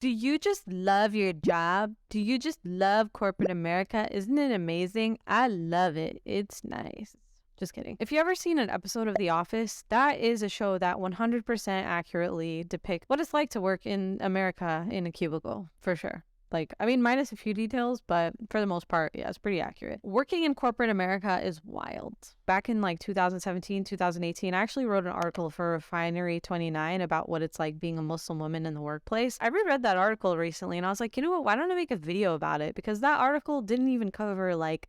Do you just love your job? Do you just love corporate America? Isn't it amazing? I love it. It's nice. Just kidding. If you ever seen an episode of The Office, that is a show that 100% accurately depicts what it's like to work in America in a cubicle, for sure. Like, I mean, minus a few details, but for the most part, yeah, it's pretty accurate. Working in corporate America is wild. Back in like 2017, 2018, I actually wrote an article for Refinery 29 about what it's like being a Muslim woman in the workplace. I reread that article recently and I was like, you know what, why don't I make a video about it? Because that article didn't even cover like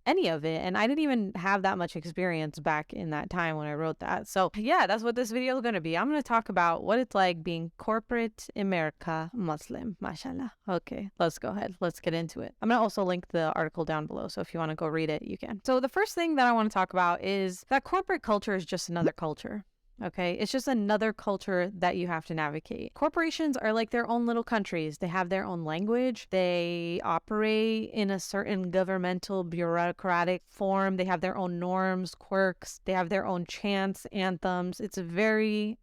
any of it, and I didn't even have that much experience back in that time when I wrote that. So yeah, that's what this video is going to be. I'm going to talk about what it's like being corporate America Muslim, mashallah. Okay, let's go ahead, let's get into it. I'm going to also link the article down below, so if you want to go read it, you can. So the first thing that I want to talk about is that corporate culture is just another culture. Okay, it's just another culture that you have to navigate. Corporations are like their own little countries. They have their own language. They operate in a certain governmental bureaucratic form. They have their own norms, quirks. They have their own chants, anthems. It's very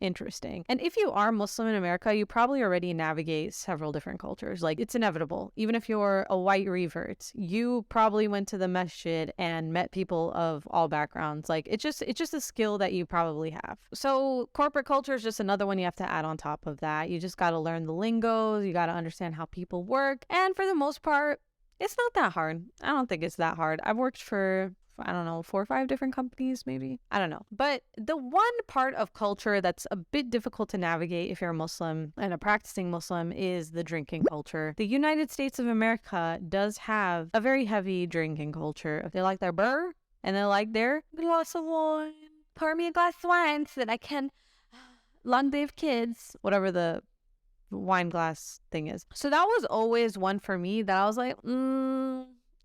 interesting. And if you are Muslim in America, you probably already navigate several different cultures. Like, it's inevitable. Even if you're a white revert, you probably went to the masjid and met people of all backgrounds. Like, it's just a skill that you probably have. So corporate culture is just another one you have to add on top of that. You just got to learn the lingos. You got to understand how people work. And for the most part, it's not that hard. I don't think it's that hard. I've worked for, I don't know, 4 or 5 different companies, maybe. I don't know. But the one part of culture that's a bit difficult to navigate if you're a Muslim and a practicing Muslim is the drinking culture. The United States of America does have a very heavy drinking culture. They like their burr and they like their glass of wine. Pour me a glass of wine so that I can long live kids. Whatever the wine glass thing is. So that was always one for me that I was like,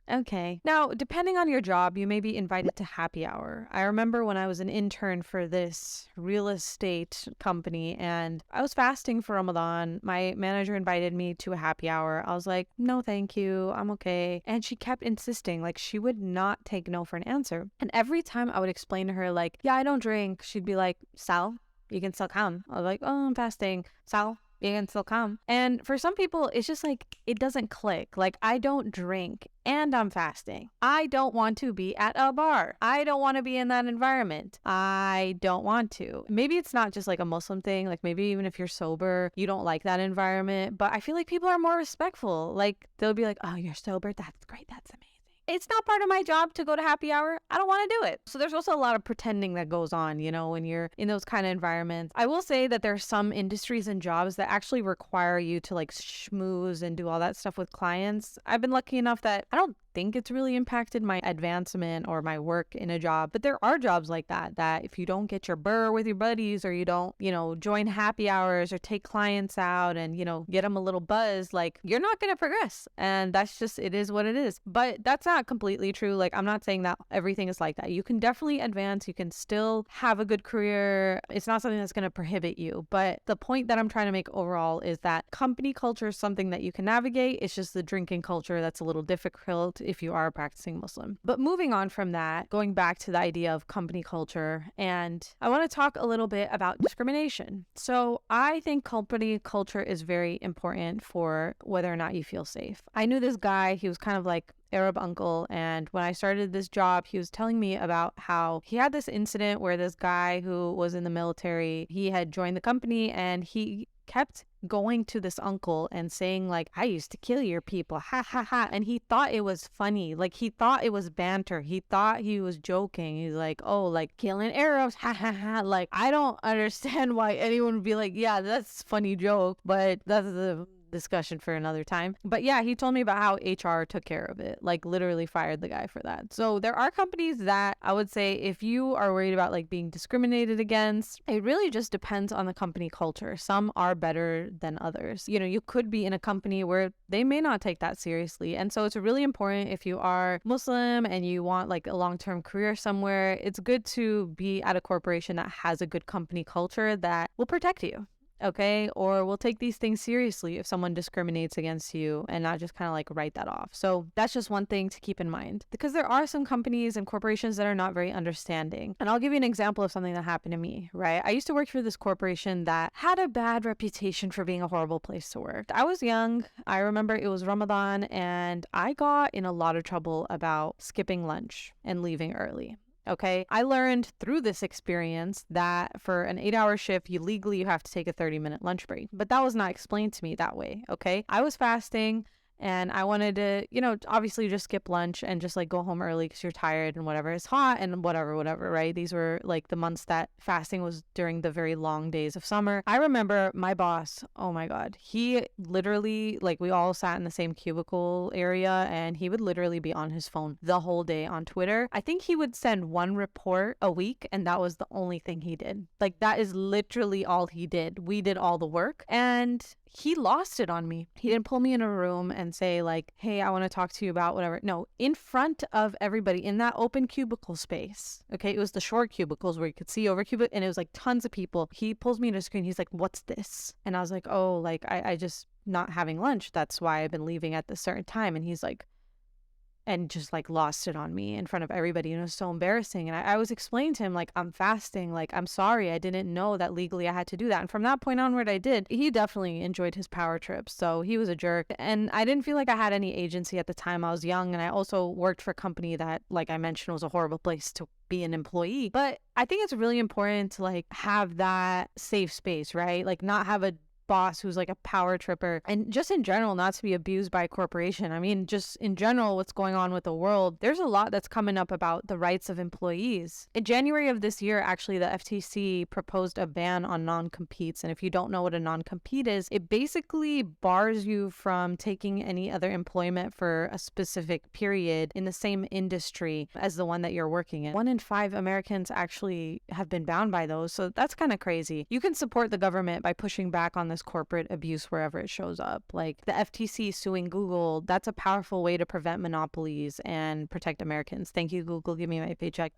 okay. Now, depending on your job, you may be invited to happy hour. I remember when I was an intern for this real estate company and I was fasting for Ramadan. My manager invited me to a happy hour. I was like, no, thank you. I'm okay. And she kept insisting, like, she would not take no for an answer. And every time I would explain to her, like, yeah, I don't drink, she'd be like, Sal, you can still come. I was like, oh, I'm fasting. Sal, you can still come. And for some people, it's just like, it doesn't click. Like, I don't drink and I'm fasting. I don't want to be at a bar. I don't want to be in that environment. I don't want to. Maybe it's not just like a Muslim thing. Like, maybe even if you're sober, you don't like that environment. But I feel like people are more respectful. Like, they'll be like, oh, you're sober? That's great. That's amazing. It's not part of my job to go to happy hour. I don't want to do it. So there's also a lot of pretending that goes on, you know, when you're in those kind of environments. I will say that there are some industries and jobs that actually require you to like schmooze and do all that stuff with clients. I've been lucky enough that I don't think it's really impacted my advancement or my work in a job. But there are jobs like that if you don't get your burr with your buddies or you don't, you know, join happy hours or take clients out and, you know, get them a little buzz, like, you're not going to progress. And that's just, it is what it is. But that's not completely true. Like, I'm not saying that everything is like that. You can definitely advance. You can still have a good career. It's not something that's going to prohibit you. But the point that I'm trying to make overall is that company culture is something that you can navigate. It's just the drinking culture that's a little difficult if you are a practicing Muslim. But moving on from that, going back to the idea of company culture, and I want to talk a little bit about discrimination. So I think company culture is very important for whether or not you feel safe. I knew this guy, he was kind of like Arab uncle, and when I started this job, he was telling me about how he had this incident where this guy who was in the military, he had joined the company and he kept going to this uncle and saying like, I used to kill your people, ha ha ha. And he thought it was funny. Like, he thought it was banter. He thought he was joking. He's like, oh, like killing Arabs, ha ha ha. Like, I don't understand why anyone would be like, yeah, that's a funny joke, but that's the discussion for another time. But yeah, he told me about how HR took care of it, like literally fired the guy for that. So there are companies that I would say if you are worried about like being discriminated against, it really just depends on the company culture. Some are better than others. You know, you could be in a company where they may not take that seriously. And so it's really important if you are Muslim and you want like a long-term career somewhere, it's good to be at a corporation that has a good company culture that will protect you. okay? Or we'll take these things seriously if someone discriminates against you and not just kind of like write that off. So that's just one thing to keep in mind, because there are some companies and corporations that are not very understanding. And I'll give you an example of something that happened to me, right? I used to work for this corporation that had a bad reputation for being a horrible place to work. I was young. I remember it was Ramadan and I got in a lot of trouble about skipping lunch and leaving early. Okay, I learned through this experience that for an 8-hour shift, legally you have to take a 30-minute lunch break. But that was not explained to me that way. Okay, I was fasting and I wanted to, obviously just skip lunch and just like go home early because you're tired and whatever. It's hot and whatever, right? These were like the months that fasting was during the very long days of summer. I remember my boss, oh my God, he literally, like, we all sat in the same cubicle area and he would literally be on his phone the whole day on Twitter. I think he would send one report a week and that was the only thing he did. Like, that is literally all he did. We did all the work and he lost it on me. He didn't pull me in a room and say like, hey, I want to talk to you about whatever. No, in front of everybody in that open cubicle space. Okay, it was the short cubicles where you could see over cubicle and it was like tons of people. He pulls me into the screen. He's like, what's this? And I was like, oh, like I just not having lunch. That's why I've been leaving at this certain time. And he's like, and just like lost it on me in front of everybody. And it was so embarrassing. And I was explaining to him, like, I'm fasting. Like, I'm sorry. I didn't know that legally I had to do that. And from that point onward, I did. He definitely enjoyed his power trips. So he was a jerk. And I didn't feel like I had any agency at the time. I was young. And I also worked for a company that, like I mentioned, was a horrible place to be an employee. But I think it's really important to like have that safe space, right? Like not have a boss who's like a power tripper, and just in general not to be abused by a corporation. I mean, just in general what's going on with the world, there's a lot that's coming up about the rights of employees. In January of this year, actually, the FTC proposed a ban on non-competes. And if you don't know what a non-compete is, it basically bars you from taking any other employment for a specific period in the same industry as the one that you're working in. 1 in 5 Americans actually have been bound by those, so that's kind of crazy. You can support the government by pushing back on this corporate abuse wherever it shows up. Like the FTC suing Google, that's a powerful way to prevent monopolies and protect Americans. Thank you, Google. Give me my paycheck.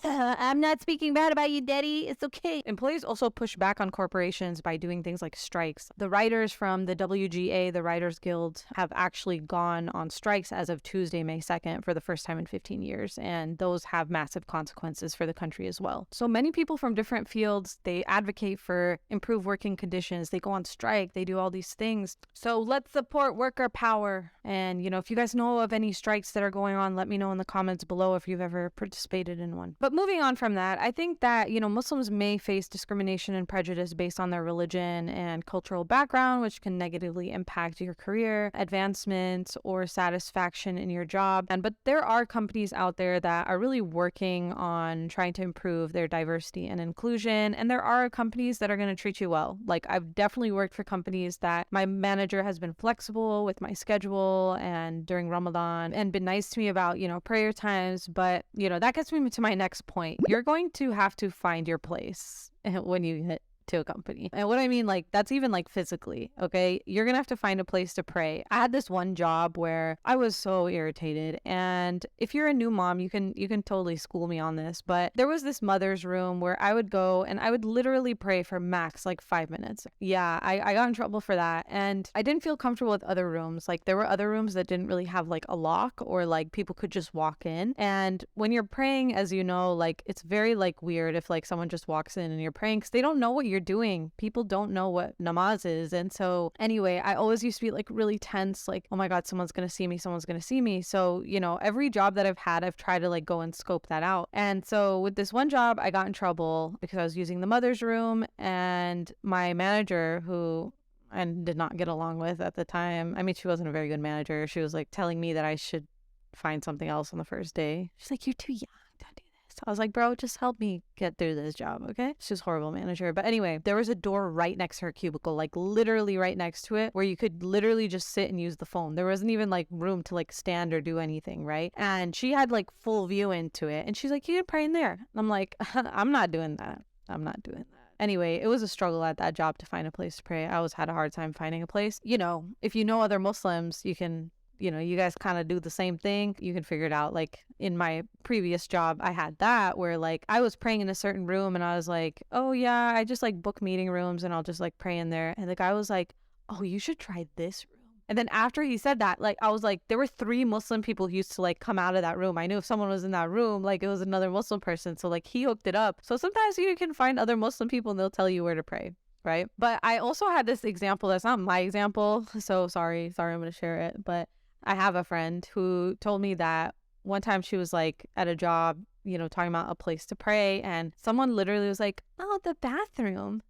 I'm not speaking bad about you, Daddy. It's okay. Employees also push back on corporations by doing things like strikes. The writers from the WGA, the Writers Guild, have actually gone on strikes as of Tuesday, May 2nd, for the first time in 15 years. And those have massive consequences for the country as well. So many people from different fields, they advocate for improved working conditions. They go on strike, they do all these things. So let's support worker power. And, if you guys know of any strikes that are going on, let me know in the comments below if you've ever participated in one. But moving on from that, I think that, Muslims may face discrimination and prejudice based on their religion and cultural background, which can negatively impact your career, advancement, or satisfaction in your job. But there are companies out there that are really working on trying to improve their diversity and inclusion. And there are companies that are going to treat you well. Like, I've definitely worked for companies that my manager has been flexible with my schedule and during Ramadan and been nice to me about, prayer times. But, that gets me to my next point. You're going to have to find your place when you get to a company. And what I mean, like, that's even like physically, okay? You're gonna have to find a place to pray. I had this one job where I was so irritated, and if you're a new mom, you can totally school me on this, but there was this mother's room where I would go and I would literally pray for max like 5 minutes. Yeah, I got in trouble for that, and I didn't feel comfortable with other rooms. Like, there were other rooms that didn't really have like a lock, or like people could just walk in. And when you're praying, as you know, like, it's very like weird if like someone just walks in and you're praying, because they don't know what you're doing. People don't know what namaz is. And so anyway, I always used to be like really tense, like, oh my God, someone's gonna see me, someone's gonna see me. So, every job that I've had, I've tried to like go and scope that out. And so with this one job, I got in trouble because I was using the mother's room, and my manager, who I did not get along with at the time, I mean, she wasn't a very good manager. She was like telling me that I should find something else on the first day. She's like, you're too young, don't do this. I was like, bro, just help me get through this job, okay? She was a horrible manager. But anyway, there was a door right next to her cubicle, like literally right next to it, where you could literally just sit and use the phone. There wasn't even like room to like stand or do anything, right? And she had like full view into it. And she's like, you can pray in there. And I'm like, I'm not doing that. I'm not doing that. Anyway, it was a struggle at that job to find a place to pray. I always had a hard time finding a place. If you know other Muslims, you can you guys kind of do the same thing, you can figure it out. Like in my previous job, I had that where like I was praying in a certain room and I was like, oh yeah, I just like book meeting rooms and I'll just like pray in there. And the guy was like, oh, you should try this room. And then after he said that, like, I was like, there were 3 Muslim people who used to like come out of that room. I knew if someone was in that room, like it was another Muslim person. So like he hooked it up. So sometimes you can find other Muslim people and they'll tell you where to pray. Right. But I also had this example that's not my example. So sorry, I'm going to share it. But I have a friend who told me that one time she was like at a job, talking about a place to pray. And someone literally was like, oh, the bathroom,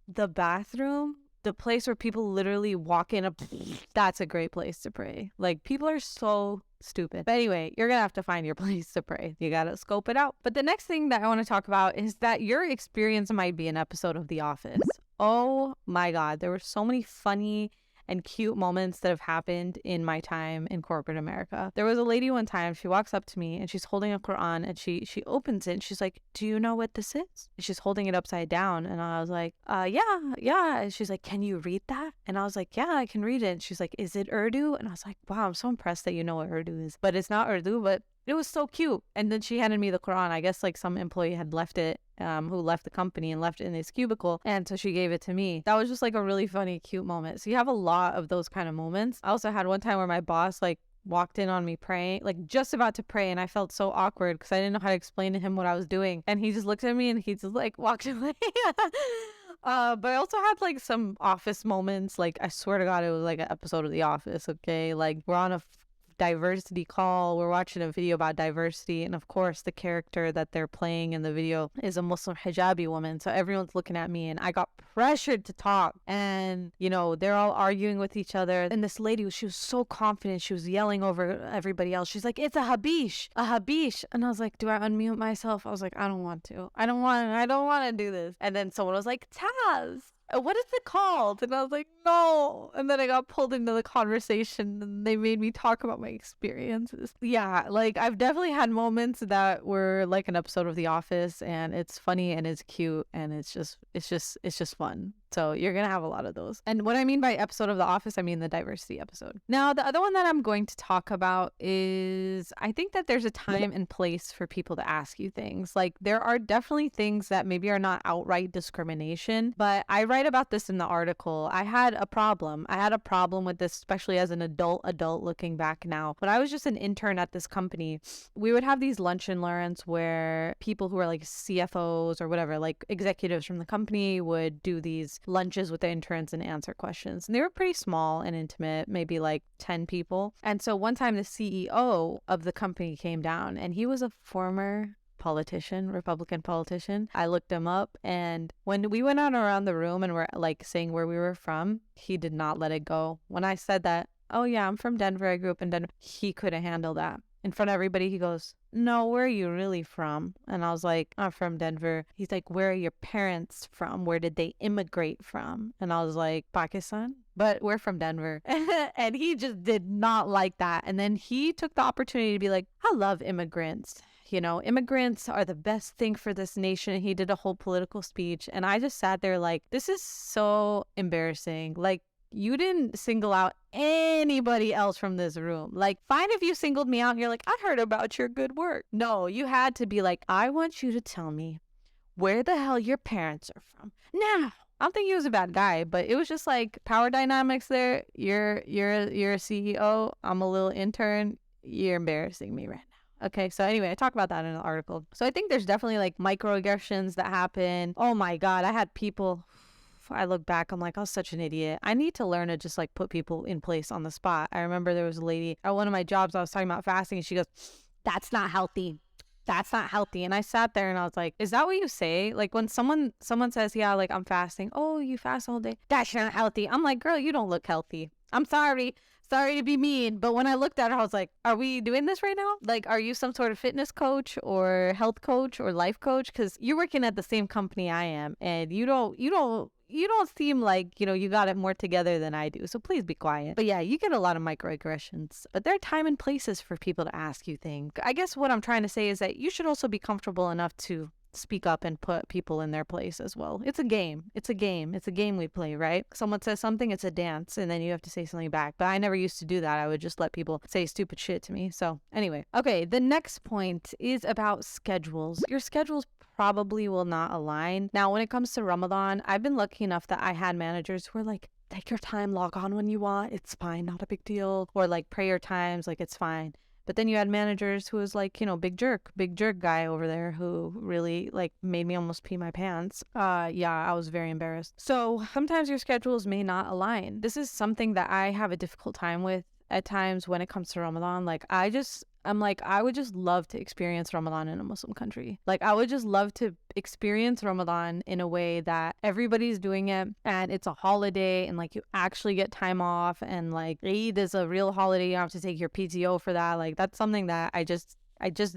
the place where people literally walk in, that's a great place to pray. Like people are so stupid. But anyway, you're gonna have to find your place to pray. You gotta scope it out. But the next thing that I want to talk about is that your experience might be an episode of The Office. Oh my God, there were so many funny and cute moments that have happened in my time in corporate America. There was a lady one time, she walks up to me and she's holding a Quran and she opens it and she's like, do you know what this is? And she's holding it upside down. And I was like, yeah. And she's like, can you read that? And I was like, yeah, I can read it. And she's like, is it Urdu? And I was like, wow, I'm so impressed that you know what Urdu is. But it's not Urdu, but it was so cute. And then she handed me the Quran. I guess like some employee had left it, who left the company and left it in his cubicle. And so she gave it to me. That was just like a really funny, cute moment. So you have a lot of those kind of moments. I also had one time where my boss like walked in on me praying, like just about to pray. And I felt so awkward because I didn't know how to explain to him what I was doing. And he just looked at me and he just like walked away. But I also had like some office moments. Like I swear to God, it was like an episode of The Office. Okay. Like we're on a diversity call, we're watching a video about diversity, and of course the character that they're playing in the video is a Muslim hijabi woman, so everyone's looking at me and I got pressured to talk, and they're all arguing with each other, and this lady, she was so confident, she was yelling over everybody else, she's like, it's a habish, and I was like, do I unmute myself? I was like, I don't want to do this. And then someone was like, Taz, what is it called? And I was like, no. And then I got pulled into the conversation and they made me talk about my experiences. Yeah, like I've definitely had moments that were like an episode of The Office, and it's funny and it's cute and it's just fun. So you're going to have a lot of those. And what I mean by episode of The Office, I mean the diversity episode. Now, the other one that I'm going to talk about is I think that there's a time and place for people to ask you things. Like there are definitely things that maybe are not outright discrimination, but I write about this in the article. I had a problem with this, especially as an adult looking back now. When I was just an intern at this company, we would have these lunch and learns where people who are like CFOs or whatever, like executives from the company, would do these lunches with the interns and answer questions. And they were pretty small and intimate, maybe like 10 people. And so one time the CEO of the company came down, and he was a former Republican politician. I looked him up, and when we went out around the room and were like saying where we were from, he did not let it go. When I said that, oh yeah, I'm from Denver, I grew up in Denver, he couldn't handle that. In front of everybody, he goes, no, where are you really from? And I was like, I'm from Denver. He's like, where are your parents from? Where did they immigrate from? And I was like, Pakistan, but we're from Denver. And he just did not like that. And then he took the opportunity to be like, I love immigrants. Immigrants are the best thing for this nation. He did a whole political speech. And I just sat there like, this is so embarrassing. Like, you didn't single out anybody else from this room. Like, fine if you singled me out and you're like, I heard about your good work. No, you had to be like, I want you to tell me where the hell your parents are from. Now, I don't think he was a bad guy, but it was just like power dynamics there. You're a CEO. I'm a little intern. You're embarrassing me right now. Okay, so anyway, I talk about that in an article. So I think there's definitely like microaggressions that happen. Oh my God, I had people, I look back, I'm like, I was such an idiot. I need to learn to just like put people in place on the spot. I remember there was a lady at one of my jobs, I was talking about fasting, and she goes, that's not healthy. That's not healthy. And I sat there and I was like, is that what you say? Like when someone says, yeah, like I'm fasting. Oh, you fast all day? That's not healthy. I'm like, girl, you don't look healthy. I'm sorry to be mean. But when I looked at her, I was like, are we doing this right now? Like, are you some sort of fitness coach or health coach or life coach? Because you're working at the same company I am, and you don't seem like, you got it more together than I do. So please be quiet. But yeah, you get a lot of microaggressions. But there are time and places for people to ask you things. I guess what I'm trying to say is that you should also be comfortable enough to speak up and put people in their place as well. It's a game. It's a game. It's a game we play, right? Someone says something, it's a dance, and then you have to say something back. But I never used to do that. I would just let people say stupid shit to me. So anyway, okay, the next point is about schedules. Your schedules probably will not align. Now, when it comes to Ramadan, I've been lucky enough that I had managers who were like, take your time, log on when you want. It's fine, not a big deal. Or like prayer times, like it's fine. But then you had managers who was like, you know, big jerk guy over there who really like made me almost pee my pants. Yeah, I was very embarrassed. So sometimes your schedules may not align. This is something that I have a difficult time with at times when it comes to Ramadan. Like I'm like, I would just love to experience Ramadan in a Muslim country. Like, I would just love to experience Ramadan in a way that everybody's doing it and it's a holiday and like you actually get time off, and like Eid is a real holiday. You don't have to take your PTO for that. Like, that's something that I just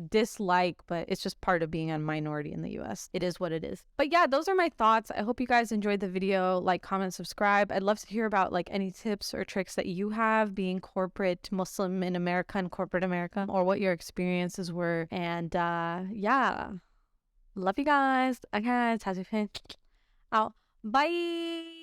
dislike, but it's just part of being a minority in the US. It is what it is. But yeah, those are my thoughts. I hope you guys enjoyed the video. Like, comment, subscribe. I'd love to hear about like any tips or tricks that you have being corporate Muslim in America and corporate America, or what your experiences were. And yeah, love you guys. Okay, TazzyPhe out. Bye.